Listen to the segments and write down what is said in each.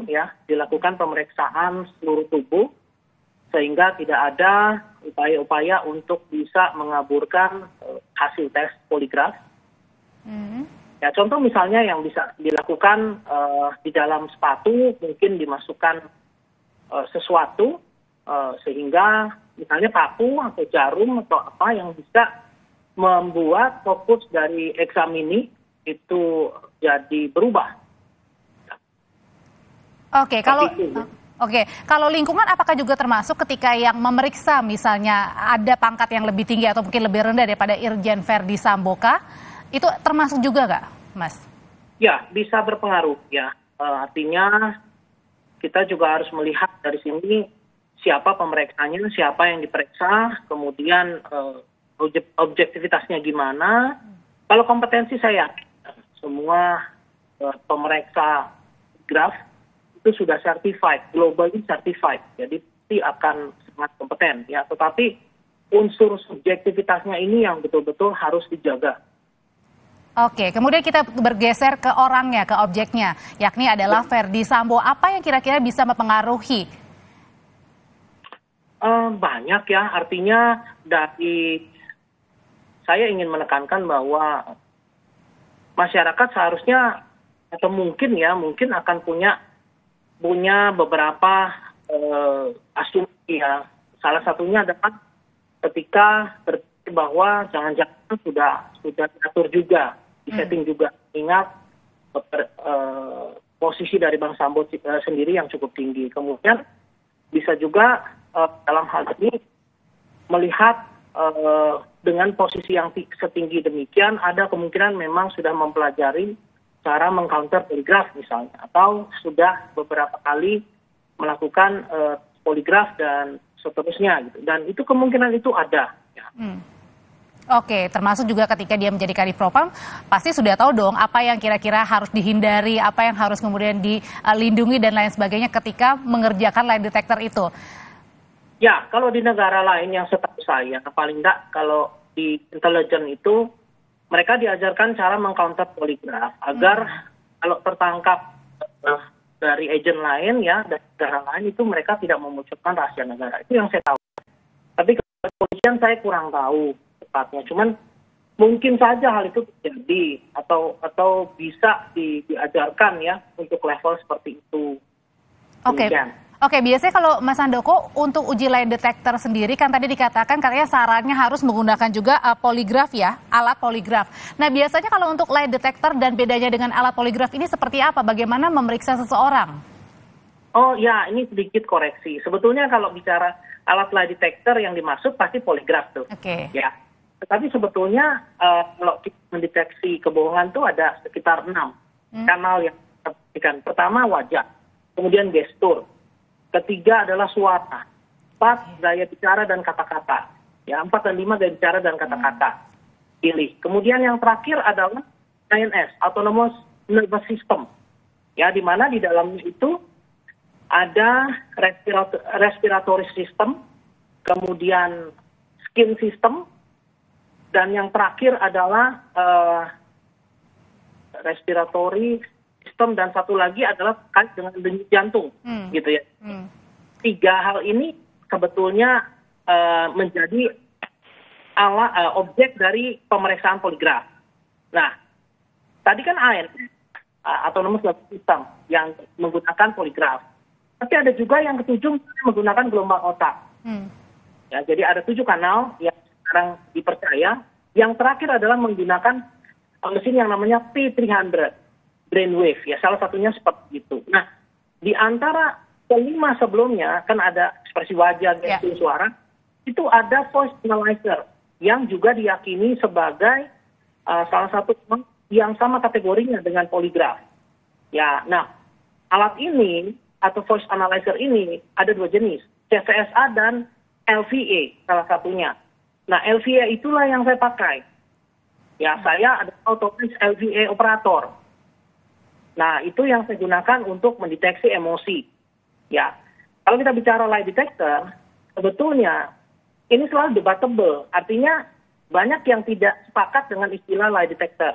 detail ya, dilakukan pemeriksaan seluruh tubuh sehingga tidak ada upaya-upaya untuk bisa mengaburkan hasil tes poligraf. Ya, contoh misalnya yang bisa dilakukan di dalam sepatu mungkin dimasukkan sesuatu sehingga misalnya paku atau jarum atau apa yang bisa membuat fokus dari eksamini itu jadi berubah. Kalau lingkungan apakah juga termasuk ketika yang memeriksa misalnya ada pangkat yang lebih tinggi atau mungkin lebih rendah daripada Irjen Verdi Sambo kah? Itu termasuk juga nggak, Mas? Ya, bisa berpengaruh ya. Artinya kita juga harus melihat dari sini siapa pemeriksanya, siapa yang diperiksa, kemudian objektivitasnya gimana. Kalau kompetensi saya yakin semua pemeriksa graf itu sudah certified, globally certified, jadi pasti akan sangat kompeten ya. Tetapi unsur subjektivitasnya ini yang betul-betul harus dijaga. Oke, kemudian kita bergeser ke orangnya, ke objeknya, yakni adalah Verdi Sambo. Apa yang kira-kira bisa mempengaruhi? Banyak ya, artinya saya ingin menekankan bahwa masyarakat seharusnya atau mungkin akan punya beberapa asumsi ya. Salah satunya adalah ketika berpikir bahwa jangan-jangan sudah diatur juga, disetting juga. Ingat posisi dari Bang Sambo sendiri yang cukup tinggi. Kemudian bisa juga dalam hal ini melihat dengan posisi yang setinggi demikian, ada kemungkinan memang sudah mempelajari cara mengcounter poligraf misalnya, atau sudah beberapa kali melakukan poligraf dan seterusnya gitu. Dan itu kemungkinan itu ada. Ya. Oke, termasuk juga ketika dia menjadi Kadif Propam, pasti sudah tahu dong apa yang kira-kira harus dihindari, apa yang harus kemudian dilindungi dan lain sebagainya ketika mengerjakan lie detector itu. Ya, kalau di negara lain yang setahu saya, paling enggak kalau di intelijen itu, mereka diajarkan cara mengcounter poligraf agar kalau tertangkap dari agen lain ya, dari negara lain itu mereka tidak memunculkan rahasia negara. Itu yang saya tahu. Tapi kalau kepolisian saya kurang tahu tepatnya. Cuman mungkin saja hal itu terjadi atau bisa diajarkan ya untuk level seperti itu. Oke, biasanya kalau Mas Handoko untuk uji lie detector sendiri kan tadi dikatakan katanya sarannya harus menggunakan juga poligraf ya, alat poligraf. Nah, biasanya kalau untuk lie detector dan bedanya dengan alat poligraf ini seperti apa? Bagaimana memeriksa seseorang? Oh ya, ini sedikit koreksi. Sebetulnya kalau bicara alat lie detector yang dimaksud pasti poligraf tuh. Oke. Ya. Tetapi sebetulnya kalau kita mendeteksi kebohongan tuh ada sekitar 6 kanal yang kita perhatikan. Pertama wajah, kemudian gestur. Ketiga adalah suara, 4 gaya bicara dan kata-kata, ya 4 dan 5 gaya bicara dan kata-kata. Pilih. Kemudian yang terakhir adalah ANS, Autonomous Nervous System, ya di mana di dalamnya itu ada respiratory system, kemudian skin system, dan yang terakhir adalah respiratory sistem, dan satu lagi adalah terkait dengan denyut jantung, gitu ya. 3 hal ini sebetulnya menjadi objek dari pemeriksaan poligraf. Nah, tadi kan AN, Autonomous Nervous System, yang menggunakan poligraf. Tapi ada juga yang ketujuh menggunakan gelombang otak. Ya, jadi ada 7 kanal yang sekarang dipercaya. Yang terakhir adalah menggunakan mesin yang namanya P300. Brainwave ya, salah satunya seperti itu. Nah, di antara kelima sebelumnya kan ada ekspresi wajah, gestur, suara, itu ada voice analyzer yang juga diyakini sebagai salah satu yang sama kategorinya dengan poligraf. Ya, nah alat ini atau voice analyzer ini ada 2 jenis, CVSA dan LVA salah satunya. Nah, LVA itulah yang saya pakai. Ya, saya ada otomatis LVA operator. Nah, itu yang saya gunakan untuk mendeteksi emosi. Ya, kalau kita bicara lie detector, sebetulnya ini selalu debatable. Artinya banyak yang tidak sepakat dengan istilah lie detector.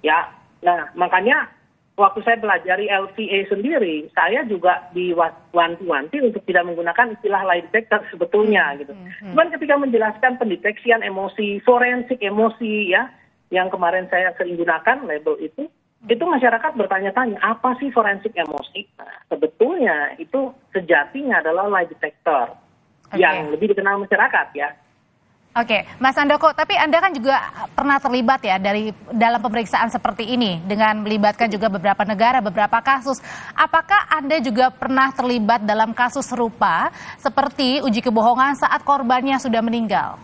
Ya, nah makanya waktu saya pelajari LVA sendiri, saya juga diwanti-wanti untuk tidak menggunakan istilah lie detector sebetulnya gitu. Cuman ketika menjelaskan pendeteksian emosi, forensik emosi ya, yang kemarin saya sering gunakan label itu masyarakat bertanya-tanya, apa sih forensik emosi? Nah, sebetulnya itu sejatinya adalah lie detector yang lebih dikenal masyarakat ya. Oke, Mas Handoko, tapi Anda kan juga pernah terlibat ya dalam pemeriksaan seperti ini dengan melibatkan juga beberapa negara, beberapa kasus. Apakah Anda juga pernah terlibat dalam kasus serupa seperti uji kebohongan saat korbannya sudah meninggal?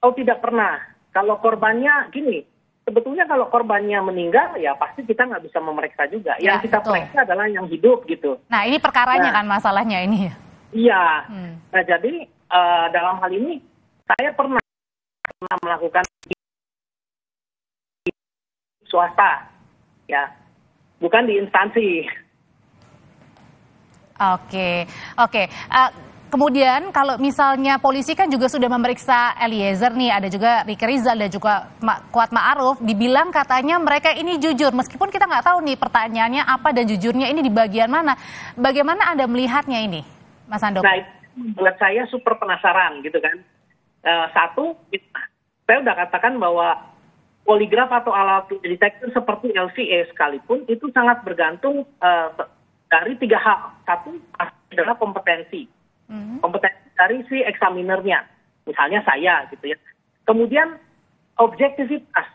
Oh, tidak pernah. Kalau korbannya gini, sebetulnya kalau korbannya meninggal ya pasti kita nggak bisa memeriksa juga. Ya, yang kita periksa adalah yang hidup gitu. Nah, ini perkaranya kan masalahnya ini. Iya. Nah, jadi dalam hal ini saya pernah melakukan swasta, ya, bukan di instansi. Oke. Kemudian kalau misalnya polisi kan juga sudah memeriksa Eliezer nih, ada juga Ricky Rizal dan juga Kuat Ma'ruf, dibilang katanya mereka ini jujur, meskipun kita nggak tahu nih pertanyaannya apa dan jujurnya ini di bagian mana. Bagaimana Anda melihatnya ini, Mas Handoko? Nah, buat saya super penasaran gitu kan. Satu, saya udah katakan bahwa poligraf atau alat detektor seperti LVA sekalipun itu sangat bergantung dari 3 hal. Satu adalah kompetensi. Kompetensi dari si eksaminernya, misalnya saya gitu ya. Kemudian objektivitas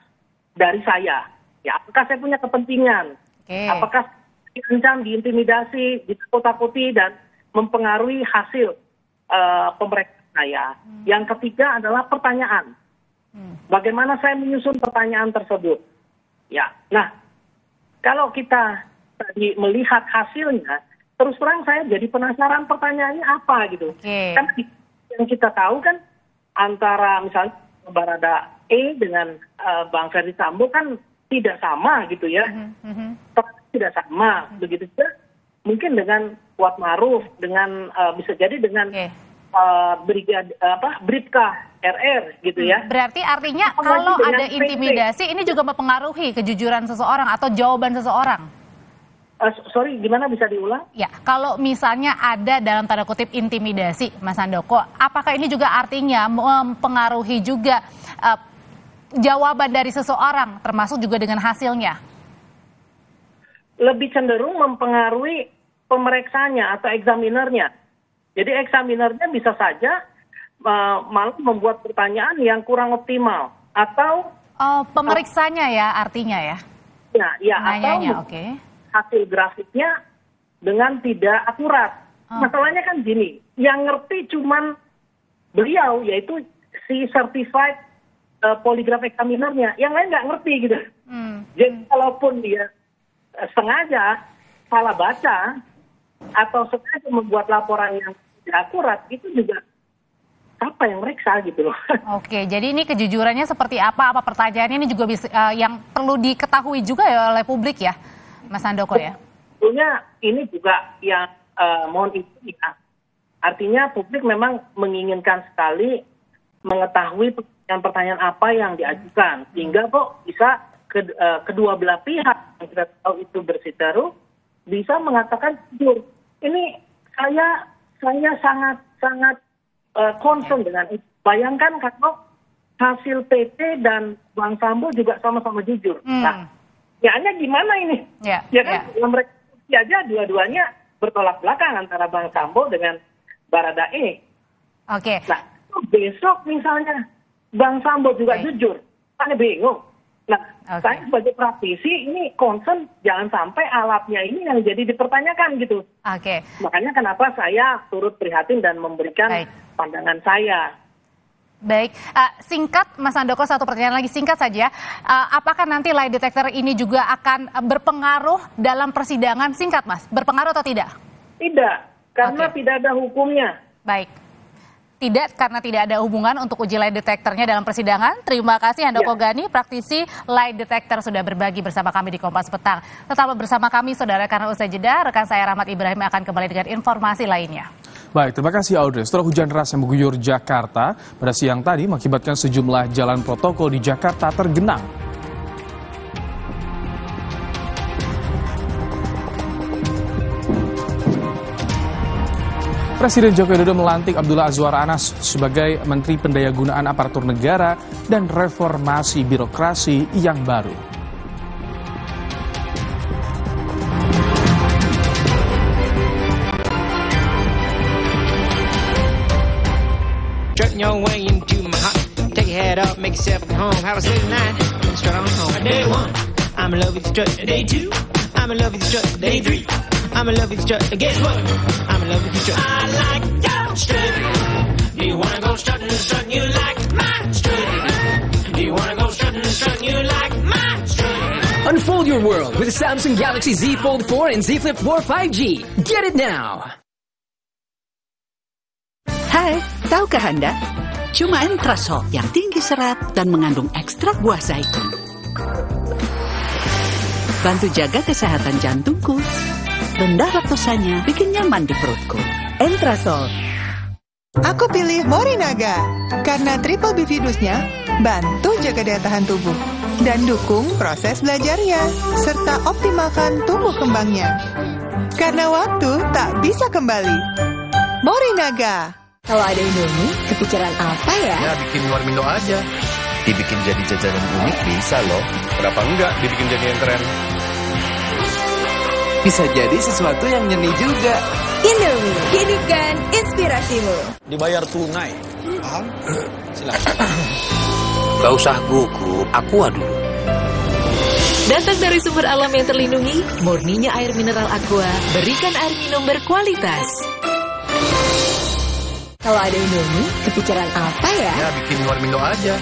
dari saya, ya apakah saya punya kepentingan, apakah diancam, diintimidasi, ditakut-takuti dan mempengaruhi hasil pemeriksaan saya. Yang ketiga adalah pertanyaan. Bagaimana saya menyusun pertanyaan tersebut? Ya, nah kalau kita tadi melihat hasilnya, terus terang saya jadi penasaran pertanyaannya apa gitu. Kan yang kita tahu kan antara misalnya Barada E dengan Bang Ferdi Sambo kan tidak sama gitu ya. Tidak sama. Begitu juga mungkin dengan Kuat Ma'ruf, dengan bisa jadi dengan Bribka RR gitu ya. Berarti artinya kalau ada intimidasi ini juga mempengaruhi kejujuran seseorang atau jawaban seseorang? Sorry, gimana bisa diulang? Ya, kalau misalnya ada dalam tanda kutip intimidasi, Mas Handoko, apakah ini juga artinya mempengaruhi juga jawaban dari seseorang, termasuk juga dengan hasilnya? Lebih cenderung mempengaruhi pemeriksaannya atau eksaminernya. Jadi eksaminernya bisa saja malah membuat pertanyaan yang kurang optimal atau pemeriksanya ya artinya ya? Ya atau hasil grafiknya dengan tidak akurat. Masalahnya kan gini, yang ngerti cuman beliau yaitu si certified polygraph examinernya, yang lain nggak ngerti gitu. Jadi kalaupun dia sengaja salah baca atau sengaja membuat laporan yang tidak akurat, itu juga apa yang meriksa gitu loh. Oke, jadi ini kejujurannya seperti apa pertanyaannya ini juga bisa, yang perlu diketahui juga ya oleh publik ya, Mas Handoko ya? Sebetulnya ini juga yang mohon izin ya. Artinya publik memang menginginkan sekali mengetahui pertanyaan apa yang diajukan, sehingga kok bisa kedua belah pihak yang kita tahu itu bersiteru bisa mengatakan jujur. Ini saya sangat concern dengan itu. Bayangkan kalau hasil PT dan Bang Sambo juga sama-sama jujur. Nah, ya gimana ini? Ya kan mereka aja dua-duanya bertolak belakang antara Bang Sambo dengan Barada E. Nah, besok misalnya Bang Sambo juga jujur, saya bingung. Nah, saya sebagai praktisi ini concern jangan sampai alatnya ini yang jadi dipertanyakan gitu. Makanya kenapa saya turut prihatin dan memberikan pandangan saya. Baik, singkat Mas Handoko, satu pertanyaan lagi singkat saja. Apakah nanti lie detector ini juga akan berpengaruh dalam persidangan? Singkat Mas, berpengaruh atau tidak? Tidak, karena tidak ada hukumnya. Baik. Tidak, karena tidak ada hubungan untuk uji lie detectornya dalam persidangan. Terima kasih Handoko Gani, praktisi lie detector sudah berbagi bersama kami di Kompas Petang. Tetaplah bersama kami saudara, karena usai jeda rekan saya Rahmat Ibrahim akan kembali dengan informasi lainnya. Baik, terima kasih Audrey. Setelah hujan deras yang mengguyur Jakarta pada siang tadi mengakibatkan sejumlah jalan protokol di Jakarta tergenang. Presiden Joko Widodo melantik Abdullah Azwar Anas sebagai Menteri Pendayagunaan Aparatur Negara dan Reformasi Birokrasi yang baru. Your way into my heart. Take your head up, make yourself at home. Have a sleep tonight. Strut on home. Day one, I'm in love with the strut. Day two, I'm in love with the strut. Day three, I'm in love with the strut. Guess what? I'm in love with the strut. I like your strut. Do you wanna go strutting and strutting? You like my strut. Do you wanna go strutting and strutting? You like my strut. Unfold your world with the Samsung Galaxy Z Fold 4 and Z Flip 4 5G. Get it now. Hai, tahukah Anda? Cuma Entrasol yang tinggi serat dan mengandung ekstrak buah zaitun. Bantu jaga kesehatan jantungku. Rendah laktosanya bikin nyaman di perutku. Entrasol. Aku pilih Morinaga karena triple bifidusnya bantu jaga daya tahan tubuh dan dukung proses belajarnya serta optimalkan tumbuh kembangnya. Karena waktu tak bisa kembali. Morinaga. Kalau ada Indomie, kepikiran apa ya? Ya bikin warmindo aja. Dibikin jadi jajanan unik bisa loh. Kenapa enggak dibikin jadi yang keren? Bisa jadi sesuatu yang nyeni juga. Indomie, hidupkan inspirasimu. Dibayar tunai. Silakan. Gak usah gugup, aku dulu. Datang dari sumber alam yang terlindungi, murninya air mineral Aqua, berikan air minum berkualitas. Kalau ada Indomie, kepikiran apa ya? Ya bikin warmindo aja.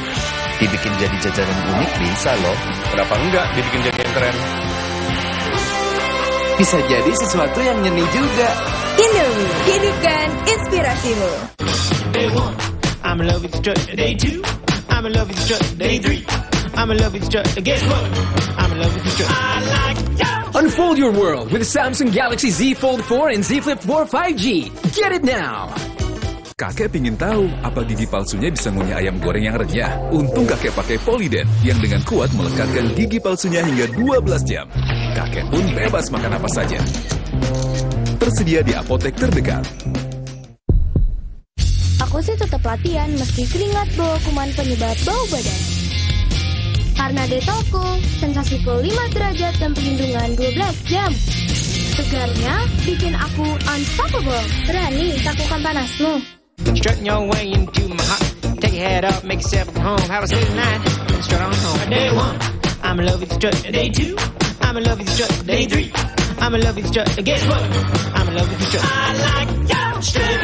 Dibikin jadi jajanan unik bisa loh. Kenapa enggak dibikin jadi yang keren? Bisa jadi sesuatu yang nyeni juga. Indomie, hidupkan inspirasimu. Day one, I'm in love with the strut. Day two, I'm in love with the strut. Day three, I'm in love with the strut. Guess what? I'm in love with the strut. I like your... Unfold your world with the Samsung Galaxy Z Fold 4 and Z Flip 4 5G. Get it now. Kakek pingin tahu apa gigi palsunya bisa ngunyah ayam goreng yang renyah. Untung kakek pakai Polydent yang dengan kuat melekatkan gigi palsunya hingga 12 jam. Kakek pun bebas makan apa saja. Tersedia di apotek terdekat. Aku sih tetap latihan meski keringat bawa kuman penyebab bau badan. Karena Detolco, sensasiku 5 derajat dan pelindungan 12 jam. Segarnya bikin aku unstoppable. Berani takutkan panasmu. Strutting your way into my heart. Take your head up, make yourself at home. Have a sleep tonight. Strut on home. Day one, I'm in love with the strut. Day two, I'm in love with the strut. Day three, I'm in love with the strut. Guess what? I'm in love with the strut. I like your strut.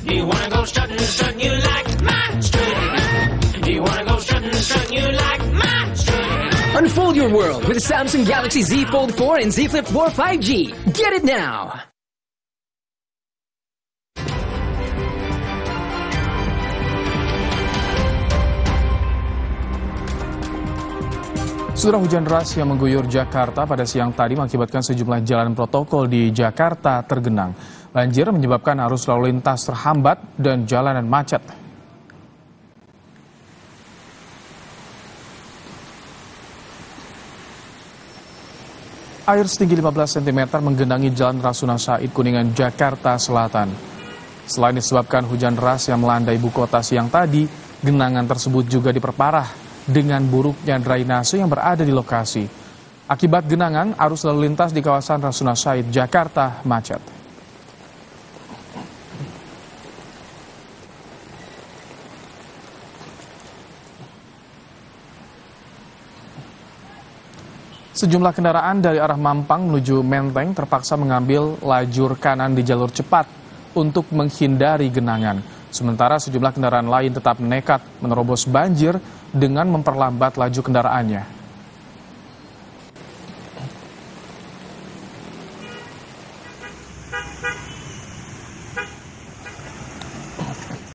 Do you wanna go strutting and strutting? You like my strut. Do you wanna go strutting and strutting? You like my strut. Unfold your world with the Samsung Galaxy Z Fold 4 and Z Flip 4 5G. Get it now. Saudara, hujan deras yang mengguyur Jakarta pada siang tadi mengakibatkan sejumlah jalan protokol di Jakarta tergenang. Banjir menyebabkan arus lalu lintas terhambat dan jalanan macet. Air setinggi 15 cm menggenangi Jalan Rasuna Said, Kuningan, Jakarta Selatan. Selain disebabkan hujan deras yang melanda ibu kota siang tadi, genangan tersebut juga diperparah dengan buruknya drainase yang berada di lokasi. Akibat genangan, arus lalu lintas di kawasan Rasuna Said, Jakarta macet. Sejumlah kendaraan dari arah Mampang menuju Menteng terpaksa mengambil lajur kanan di jalur cepat untuk menghindari genangan. Sementara sejumlah kendaraan lain tetap nekat menerobos banjir dengan memperlambat laju kendaraannya.